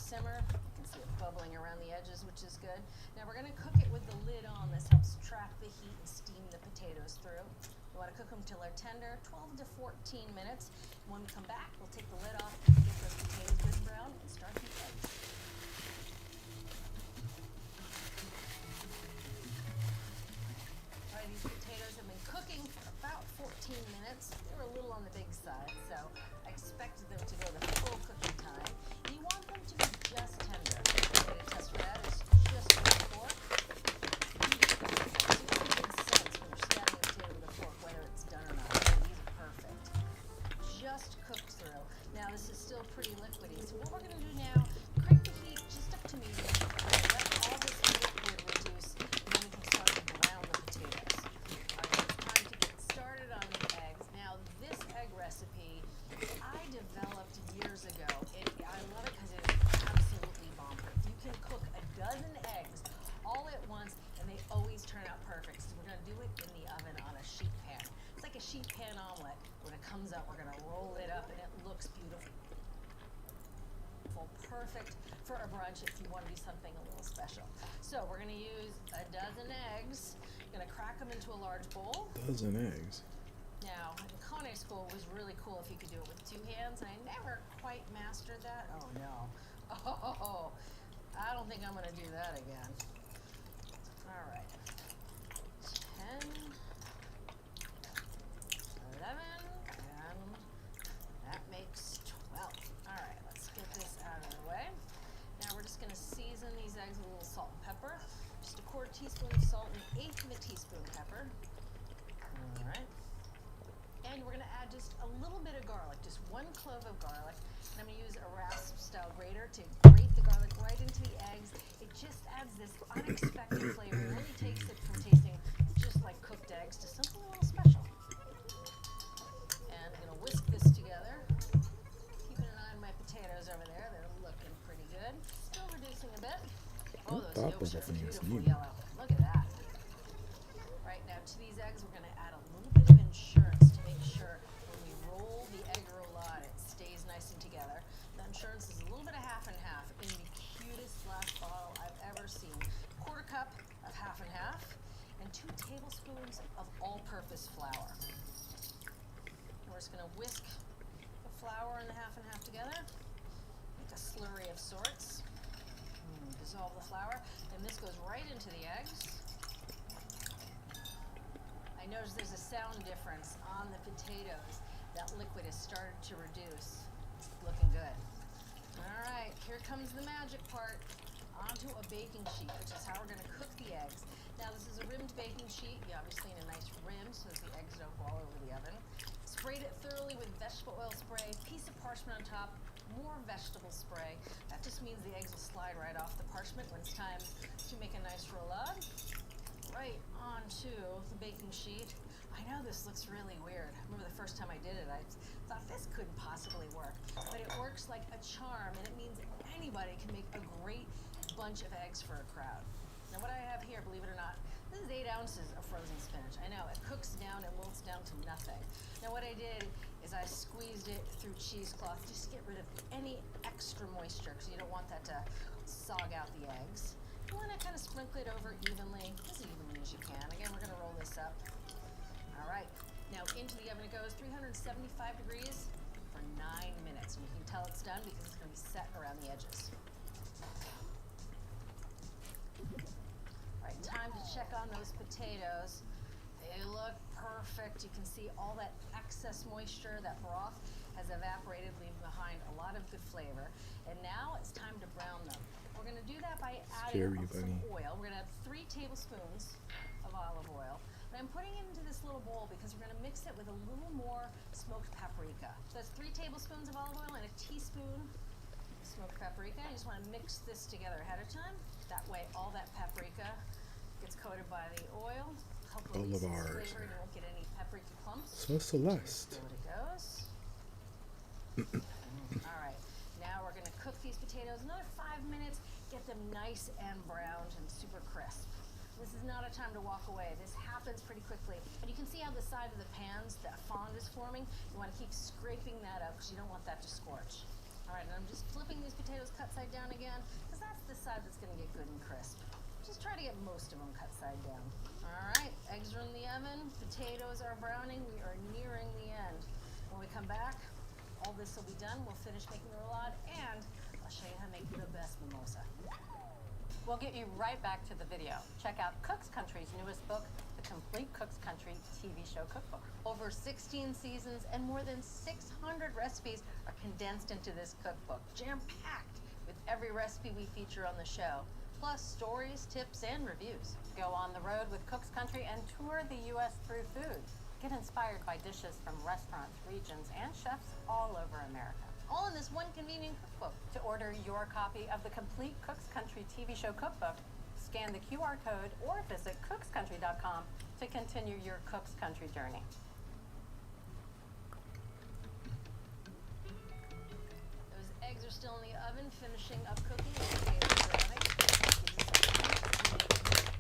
simmer. You can see it bubbling around the edges, which is good. Now we're gonna cook it with the lid on. This helps trap the heat and steam the potatoes through. You wanna cook them till they're tender, 12 to 14 minutes. And when we come back, we'll take the lid off, get those potatoes good and brown, and start the eggs. All right, these potatoes have been cooking for about 14 minutes. They were a little on the big side, so I expected them to go the full cooking time. You want them to be just tender. The way to test for that is just with a fork. See, it makes sense when you're stabbing a potato with a fork, whether it's done or not. These are perfect. Just cooked through. Now this is still pretty liquidy, so what we're going to do now, crank the heat just up to medium. Let all this liquid reduce, and then we can start to brown the potatoes. All right, it's time to get started on the eggs. Now this egg recipe I developed years ago. I love it because it is absolutely bomb-proof. You can cook a dozen eggs all at once, and they always turn out perfect. So we're going to do it in the oven on a sheet pan. It's like a sheet pan omelet. When it comes up, we're going to roll it up, and it looks beautiful. Perfect for a brunch if you want to do something a little special. So we're going to use a dozen eggs. Going to crack them into a large bowl. Dozen eggs. Now, in culinary school, it was really cool if you could do it with two hands. I never quite mastered that. Oh no. Oh, I don't think I'm going to do that again. All right. 10, 11, and that makes 12. All right, let's get this out of the way. Now we're just going to season these eggs with a little salt and pepper. Just a quarter teaspoon of salt and 1/8 of a teaspoon of pepper. All right. And we're going to add just a little bit of garlic, just 1 clove of garlic. And I'm going to use a rasp-style grater to grate the garlic right into the eggs. It just adds this unexpected flavor. It really takes it from tasting just like cooked eggs to something a little special. And I'm going to whisk this together. Keeping an eye on my potatoes over there. They're looking pretty good. Still reducing a bit. Oh, those yolks are beautiful yellow. Look at that. Right, now to these eggs, we're going to add a little bit of insurance to make sure when we roll the egg roulade, it stays nice and together. The insurance is a little bit of half and half in the cutest glass bottle I've ever seen. Quarter cup of half and half, and 2 tablespoons of all-purpose flour. And we're just going to whisk the flour and the half and half together, make a slurry of sorts. Dissolve the flour, and this goes right into the eggs. I notice there's a sound difference on the potatoes. That liquid has started to reduce. It's looking good. All right, here comes the magic part. Onto a baking sheet, which is how we're going to cook the eggs. Now this is a rimmed baking sheet. You obviously need a nice rim so that the eggs don't fall over the oven. Sprayed it thoroughly with vegetable oil spray, piece of parchment on top, more vegetable spray. That just means the eggs will slide right off the parchment when it's time to make a nice roulade. Right onto the baking sheet. I know this looks really weird. I remember the first time I did it, I thought this couldn't possibly work. But it works like a charm, and it means anybody can make a great bunch of eggs for a crowd. Now what I have here, believe it or not, this is 8 ounces of frozen spinach. I know, it cooks down and wilts down to nothing. Now what I did is I squeezed it through cheesecloth just to get rid of any extra moisture, because you don't want that to sog out the eggs. You want to kind of sprinkle it over evenly, as evenly as you can. Again, we're going to roll this up. All right, now into the oven it goes, 375 degrees for 9 minutes. And you can tell it's done because it's going to be set around the edges. All right, time to check on those potatoes. They look perfect. You can see all that excess moisture, that broth has evaporated, leaving behind a lot of good flavor. And now it's time to brown them. We're going to do that by adding some oil. We're going to add 3 tablespoons of olive oil. And I'm putting it into this little bowl because we're going to mix it with a little more smoked paprika. So that's 3 tablespoons of olive oil and a teaspoon of smoked paprika. I just want to mix this together ahead of time. That way all that paprika gets coated by the oil. Hopefully All of ours. Flavor, you won't get any paprika clumps. So Celeste. There it goes. All right, now we're going to cook these potatoes another 5 minutes, get them nice and browned and super crisp. This is not a time to walk away. This happens pretty quickly. And you can see how the side of the pans, that fond is forming. You want to keep scraping that up because you don't want that to scorch. All right, and I'm just flipping these potatoes cut side down again, because that's the side that's gonna get good and crisp. Just try to get most of them cut side down. All right, eggs are in the oven, potatoes are browning, we are nearing the end. When we come back, all this will be done. We'll finish making the roulade, and I'll show you how to make the best mimosa. We'll get you right back to the video. Check out Cook's Country's newest book, The Complete Cook's Country TV Show Cookbook. Over 16 seasons and more than 600 recipes are condensed into this cookbook, jam-packed with every recipe we feature on the show, plus stories, tips, and reviews. Go on the road with Cook's Country and tour the U.S. through food. Get inspired by dishes from restaurants, regions, and chefs all over America. All in this one convenient cookbook. To order your copy of the Complete Cook's Country TV Show Cookbook, scan the QR code or visit cookscountry.com to continue your Cook's Country journey. Those eggs are still in the oven, finishing up cooking. The potatoes are browning.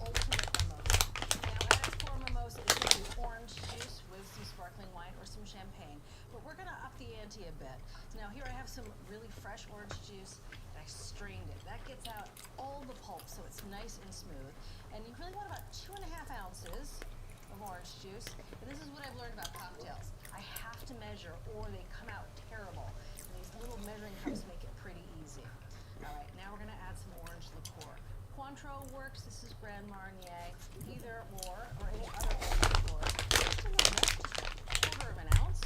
Ultimate mimosa. Now, as for mimosa, it's going to be orange juice with some sparkling wine or some champagne. But we're going to up the ante a bit. Now, here I have some really fresh orange juice, and I strained it. That gets out all the pulp, so it's nice and smooth. And you really want about 2.5 ounces of orange juice. And this is what I've learned about cocktails. I have to measure, or they come out terrible. And these little measuring cups make it pretty easy. All right, now we're going to add some orange liqueur. Cointreau works. This is Grand Marnier, either or any other orange liqueur. Just a little bit, just 1/4 of an ounce.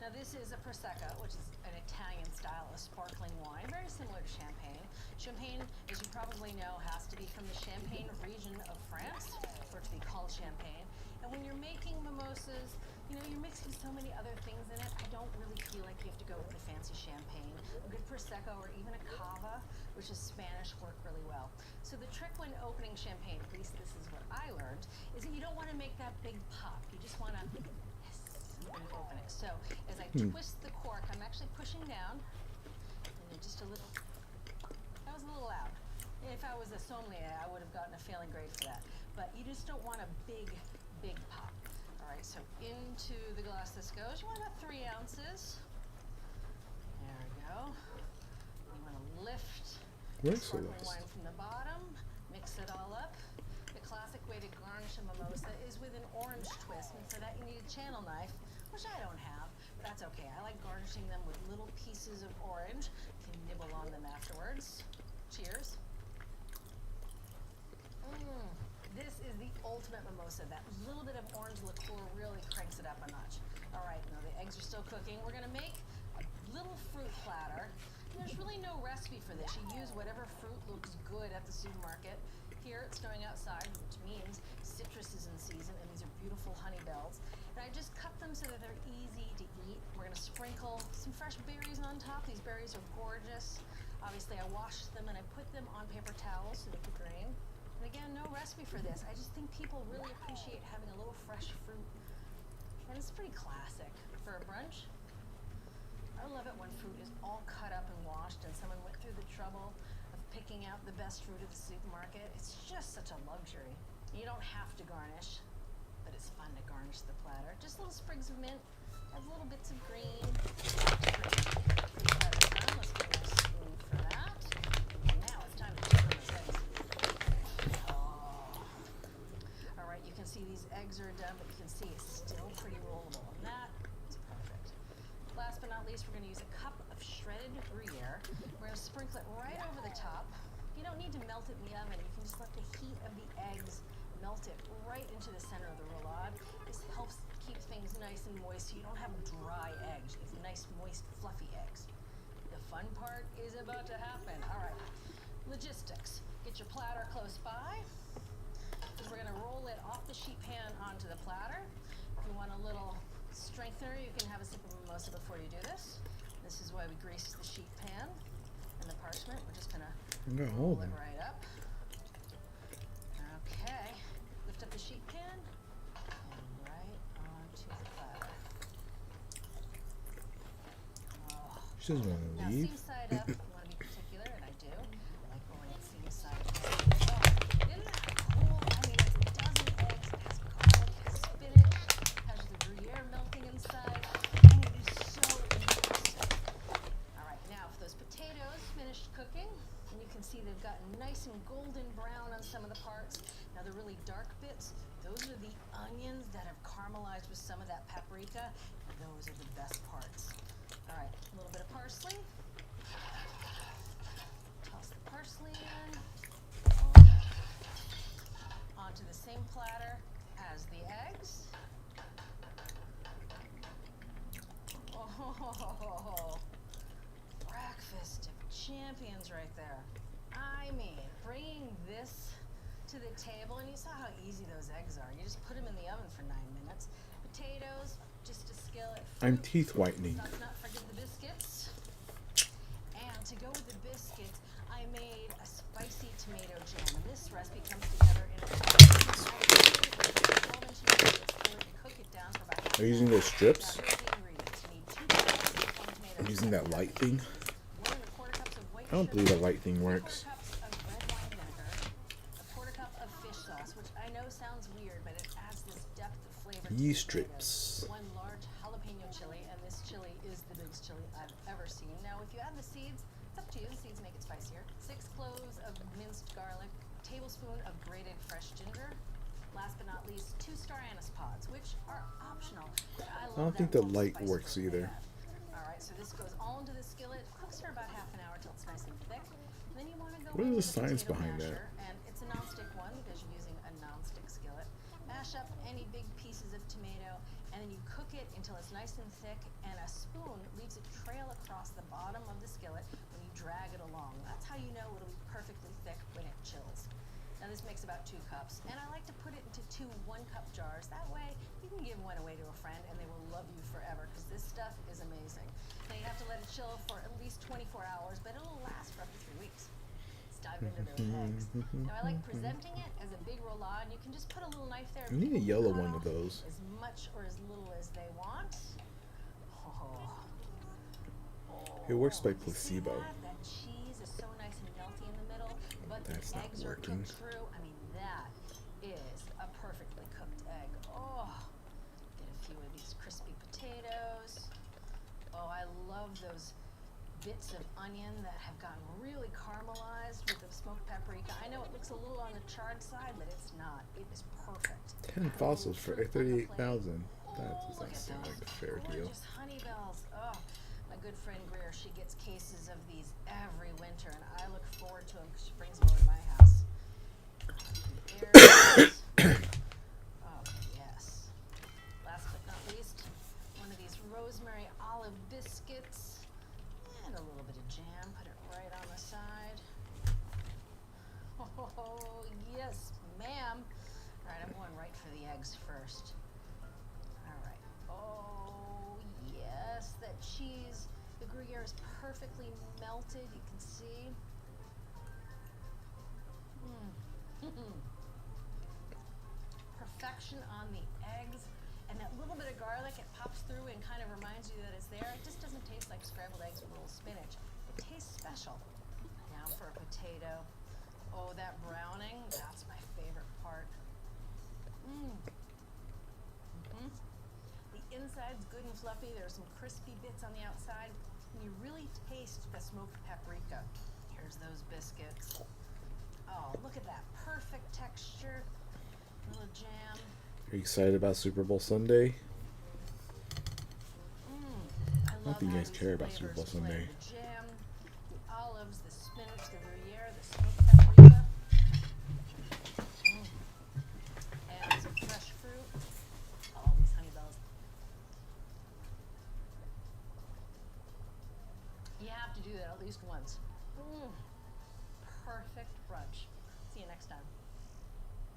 Now this is a Prosecco, which is an Italian style of sparkling wine, very similar to champagne. Champagne, as you probably know, has to be from the Champagne region of France for it to be called champagne. And when you're making mimosas, you know, you're mixing so many other things in it, I don't really feel like you have to go with the fancy champagne. A good Prosecco or even a Cava, which is Spanish, work really well. So the trick when opening champagne, at least this is what I learned, is that you don't want to make that big pop. You just want to open it. So as I twist the cork, I'm actually pushing down, and then just a little. That was a little loud. If I was a sommelier, I would have gotten a failing grade for that. But you just don't want a big pop. All right, so into the glass this goes. You want about 3 ounces. There we go. You want to lift the sparkling wine from the bottom, mix it all up. The classic way to garnish a mimosa is with an orange twist, and for that you need a channel knife, which I don't have, but that's okay. I like garnishing them with little pieces of orange. You can nibble on them afterwards. Cheers. This is the ultimate mimosa. That little bit of orange liqueur really cranks it up a notch. All right, now the eggs are still cooking. We're gonna make a little fruit platter. And there's really no recipe for this. You use whatever fruit looks good at the supermarket. Here it's snowing outside, which means citrus is in season, and these are beautiful honey bells. And I just cut them so that they're easy to eat. We're gonna sprinkle some fresh berries on top. These berries are gorgeous. Obviously I washed them and I put them on paper towels so they could drain. And again, no recipe for this. I just think people really appreciate having a little fresh fruit. And it's pretty classic for a brunch. I love it when fruit is all cut up and washed and someone went through the trouble of picking out the best fruit at the supermarket. It's just such a luxury. You don't have to garnish, but it's fun to garnish the platter. Just little sprigs of mint, have little bits of green. Let's get a spoon for that. And now it's time to turn those eggs. All right, you can see these eggs are done, but you can see it's still pretty rollable, and that is perfect. Last but not least, we're going to use a cup of shredded Gruyere. We're going to sprinkle it right over the top. You don't need to melt it in the oven. You can just let the heat of the eggs melt it right into the center of the roulade. This helps keep things nice and moist so you don't have dry eggs. It's nice, moist, fluffy eggs. The fun part is about to happen. All right, logistics. Get your platter close by, because we're gonna roll it off the sheet pan onto the platter. If you want a little strengthener, you can have a sip of mimosa before you do this. This is why we grease the sheet pan and the parchment. We're just gonna roll it right up. Okay, lift up the sheet pan and right onto the platter. Oh. She doesn't want to Now, leave. seam side up, you want to be particular, and I do. I like rolling it seam side up. Oh, isn't that cool? onions that have caramelized with some of that paprika, those are the best parts. All right, a little bit of parsley. Toss the parsley in. Onto the same platter as the eggs. Oh, breakfast of champions right there. I mean, bringing this to the table, and you saw how easy those eggs are. You just put them in the oven for 9 minutes. Potatoes, just a skillet. I'm teeth whitening. Let's not forget the biscuits. And to go with the biscuits, I made a spicy tomato jam. And this recipe comes together in a 12-inch tomato. You cook it down for about half Are you using an hour. those strips? Now, here's the ingredients. You need 2 tomatoes, 1 tomato, I'm using that light thing. 1 1/4 cups of white I don't believe sugar, the light thing 3/4 works. cups of red wine vinegar, 1/4 cup of fish sauce, which I know sounds weird, but it adds this depth of flavor to the Yeast potatoes. strips. 1 large jalapeno chili, and this chili is the biggest chili I've ever seen. Now, if you add the seeds, it's up to you. The seeds make it spicier. 6 cloves of minced garlic, tablespoon of grated fresh ginger. Last but not least, 2 star anise pods, which are optional. But I love don't think that the little light spice works flavor they either. add. All right, so this goes all into the skillet, cooks for about half an hour till it's nice and thick. And then you want to go What in is with the science potato behind that? masher, and it's a non-stick one because you're using a non-stick skillet. Mash up any big pieces of tomato, and then you cook it until it's nice and thick, and a spoon leaves a trail across the bottom of the skillet when you drag it along. That's how you know it'll be perfectly thick when it chills. Now this makes about 2 cups, and I like to put it into 2 1-cup jars. That way you can give one away to a friend and they will love you forever because this stuff is amazing. Now you have to let it chill for at least 24 hours, but it'll last for up to 3 weeks. Let's dive into those eggs. Now I like presenting it as a big roulade, and you can just put a little knife there. I need a People yellow cut one of off those. as much or as little as they want. Oh. It works by You see placebo. that? That cheese is so nice and melty in the middle, but That's the not eggs working. are cooked through. I mean, that is a perfectly cooked egg. Oh, get a few of these crispy potatoes. Oh, I love those bits of onion that have gotten really caramelized with the smoked paprika. I know it looks a little on the charred side, but it's not. It is perfect. 10 fossils for Fruit on the plate. 38,000. That Oh, look doesn't at seem those like a fair deal. gorgeous honey bells. Oh, my good friend Greer, she gets cases of these every winter, and I look forward to them because she brings them over to my house. There it is. Oh, yes. Last but not least, one of these rosemary olive biscuits and a little bit of jam. Put it right on the side. Oh, yes, ma'am. All right, I'm going right for the eggs first. All right. Oh, yes, that cheese. The Gruyere is perfectly melted. You can see. Perfection on the eggs. And that little bit of garlic, it pops through and kind of reminds you that it's there. It just doesn't taste like scrambled eggs with a little spinach. It tastes special. Now for a potato. Oh, that browning, that's my favorite part. The inside's good and fluffy. There's some crispy bits on the outside. And you really taste the smoked paprika. Here's those biscuits. Oh, look at that. Perfect texture. A little jam. Are you excited about Super Bowl Sunday? I love think you how guys these care about Super Bowl flavors play. Sunday. The jam, the olives, the spinach, the Gruyere, the smoked paprika. And some fresh fruit. All these honey bells. You have to do that at least once. Perfect brunch. See you next time.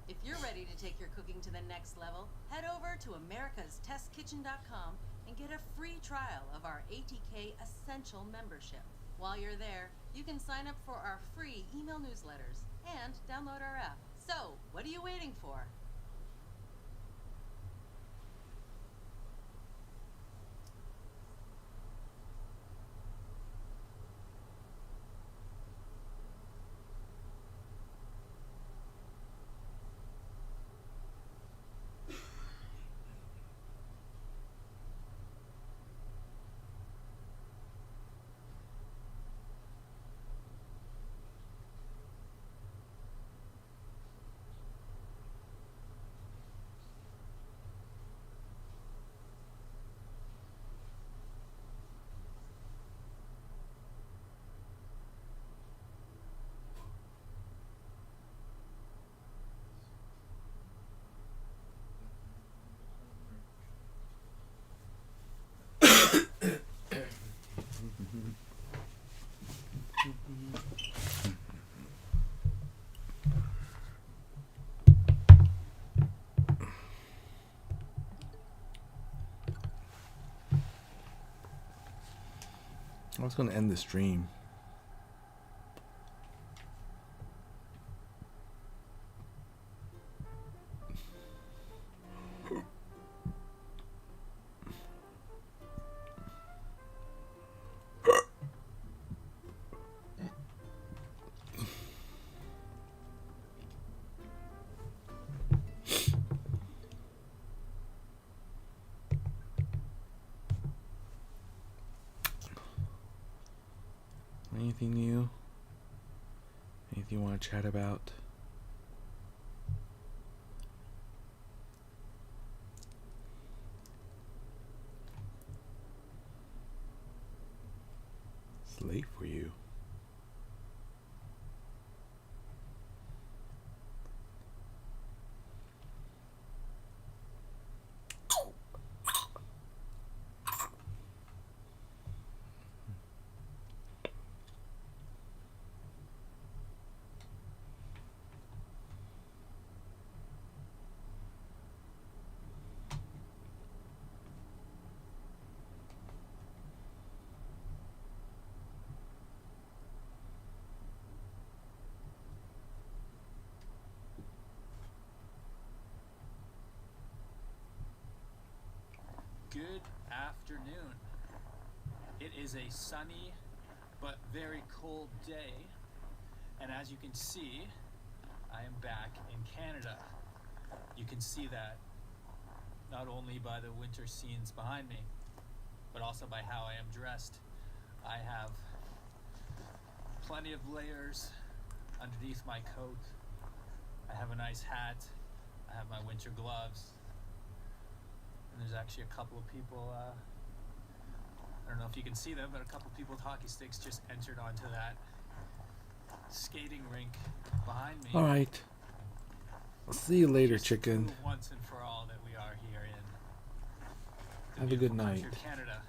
If you're ready to take your cooking to the next level, head over to americastestkitchen.com and get a free trial of our ATK Essential membership. While you're there, you can sign up for our free email newsletters and download our app. So, what are you waiting for? I was gonna end the stream. Anything new? Anything you want to chat about? It's late for you. Good afternoon. It is a sunny but very cold day, and as you can see, I am back in Canada. You can see that not only by the winter scenes behind me, but also by how I am dressed. I have plenty of layers underneath my coat. I have a nice hat. I have my winter gloves. And there's actually a couple of people, I don't know if you can see them, but a couple of people with hockey sticks just entered onto that skating rink behind me. Alright. I'll see you later, Just chicken. prove once and for all that we are here in the Have a good beautiful country night. of Canada.